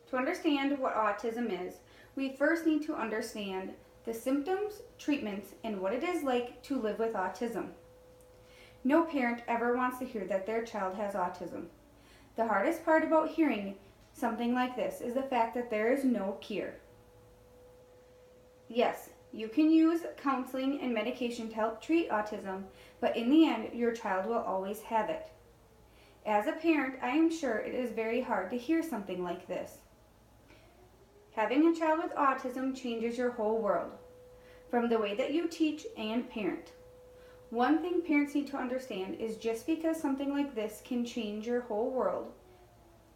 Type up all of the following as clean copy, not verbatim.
To understand what autism is, we first need to understand the symptoms, treatments, and what it is like to live with autism. No parent ever wants to hear that their child has autism. The hardest part about hearing something like this is the fact that there is no cure. Yes, you can use counseling and medication to help treat autism, but in the end, your child will always have it. As a parent, I am sure it is very hard to hear something like this. Having a child with autism changes your whole world, from the way that you teach and parent. One thing parents need to understand is just because something like this can change your whole world,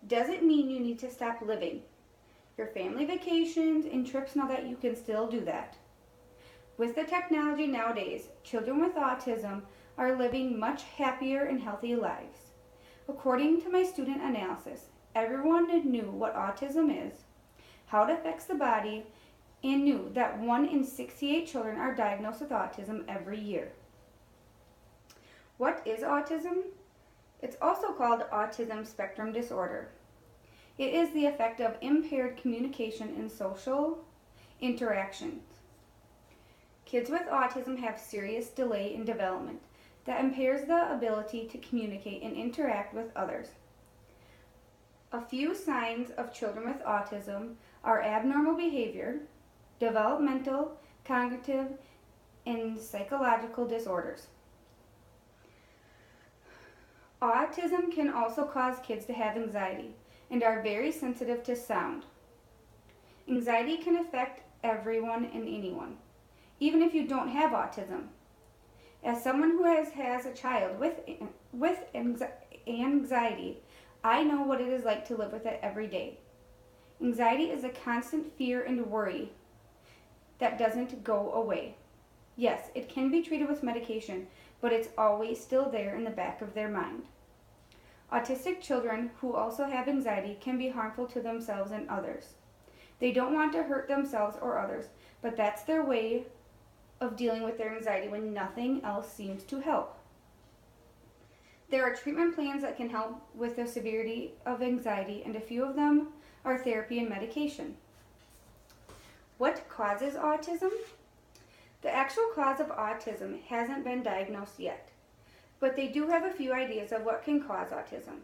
doesn't mean you need to stop living. Your family vacations and trips and all that, you can still do that. With the technology nowadays, children with autism are living much happier and healthy lives. According to my student analysis, everyone knew what autism is, how it affects the body, and knew that 1 in 68 children are diagnosed with autism every year. What is autism? It's also called autism spectrum disorder. It is the effect of impaired communication and social interactions. Kids with autism have serious delay in development that impairs the ability to communicate and interact with others. A few signs of children with autism are abnormal behavior, developmental, cognitive, and psychological disorders. Autism can also cause kids to have anxiety and are very sensitive to sound. Anxiety can affect everyone and anyone, even if you don't have autism. As someone who has a child with anxiety, I know what it is like to live with it every day. Anxiety is a constant fear and worry that doesn't go away. Yes, it can be treated with medication, but it's always still there in the back of their mind. Autistic children who also have anxiety can be harmful to themselves and others. They don't want to hurt themselves or others, but that's their way of dealing with their anxiety when nothing else seems to help. There are treatment plans that can help with the severity of anxiety, and a few of them are therapy and medication. What causes autism? The actual cause of autism hasn't been diagnosed yet, but they do have a few ideas of what can cause autism.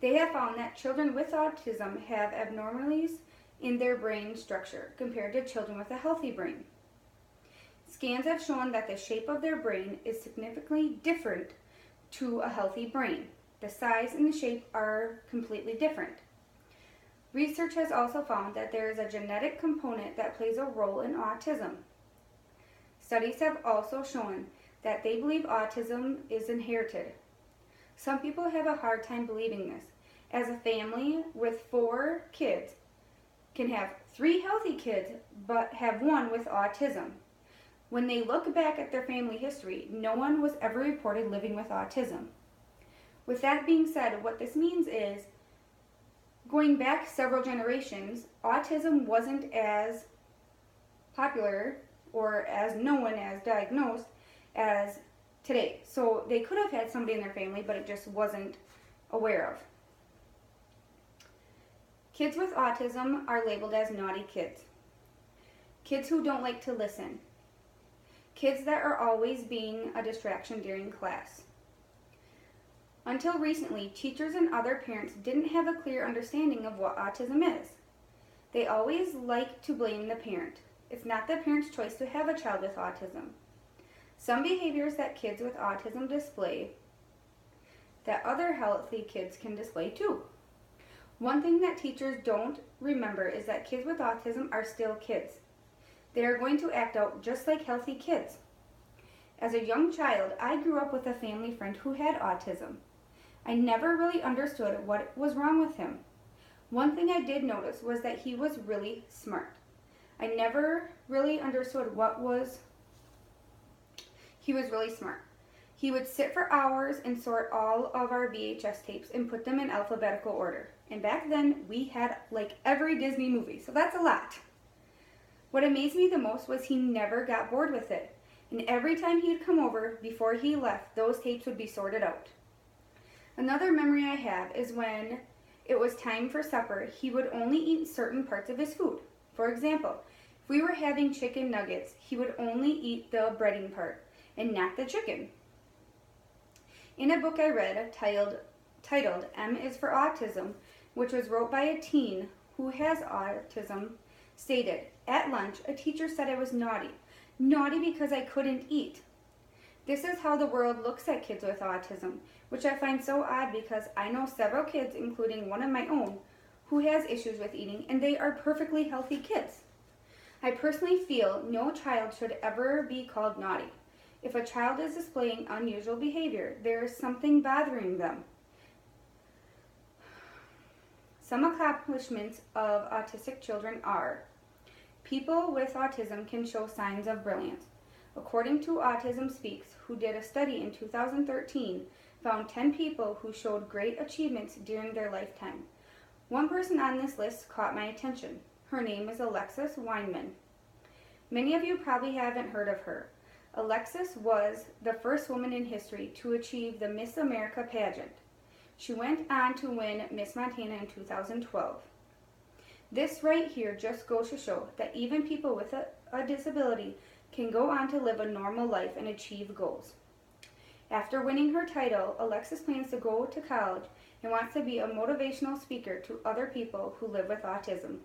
They have found that children with autism have abnormalities in their brain structure compared to children with a healthy brain. Scans have shown that the shape of their brain is significantly different to a healthy brain. The size and the shape are completely different. Research has also found that there is a genetic component that plays a role in autism. Studies have also shown that they believe autism is inherited. Some people have a hard time believing this, as a family with 4 kids can have 3 healthy kids but have 1 with autism. When they look back at their family history, no one was ever reported living with autism. With that being said, what this means is, going back several generations, autism wasn't as popular or as known as diagnosed as today. So they could have had somebody in their family, but it just wasn't aware of. Kids with autism are labeled as naughty kids. Kids who don't like to listen. Kids that are always being a distraction during class. Until recently, teachers and other parents didn't have a clear understanding of what autism is. They always like to blame the parent. It's not the parent's choice to have a child with autism. Some behaviors that kids with autism display that other healthy kids can display too. One thing that teachers don't remember is that kids with autism are still kids. They are going to act out just like healthy kids. As a young child, I grew up with a family friend who had autism. I never really understood what was wrong with him. One thing I did notice was that he was really smart. I never really understood he was really smart. He would sit for hours and sort all of our VHS tapes and put them in alphabetical order. And back then, we had like every Disney movie, so that's a lot. What amazed me the most was he never got bored with it. And every time he'd come over, before he left, those tapes would be sorted out. Another memory I have is when it was time for supper, he would only eat certain parts of his food. For example, if we were having chicken nuggets, he would only eat the breading part and not the chicken. In a book I read titled M is for Autism, which was wrote by a teen who has autism, stated, "At lunch, a teacher said I was naughty. Naughty because I couldn't eat." This is how the world looks at kids with autism, which I find so odd because I know several kids, including one of my own, who has issues with eating, and they are perfectly healthy kids. I personally feel no child should ever be called naughty. If a child is displaying unusual behavior, there is something bothering them. Some accomplishments of autistic children are: people with autism can show signs of brilliance. According to Autism Speaks, who did a study in 2013, found 10 people who showed great achievements during their lifetime. One person on this list caught my attention. Her name is Alexis Weinman. Many of you probably haven't heard of her. Alexis was the first woman in history to achieve the Miss America pageant. She went on to win Miss Montana in 2012. This right here just goes to show that even people with a disability can go on to live a normal life and achieve goals. After winning her title, Alexis plans to go to college and wants to be a motivational speaker to other people who live with autism.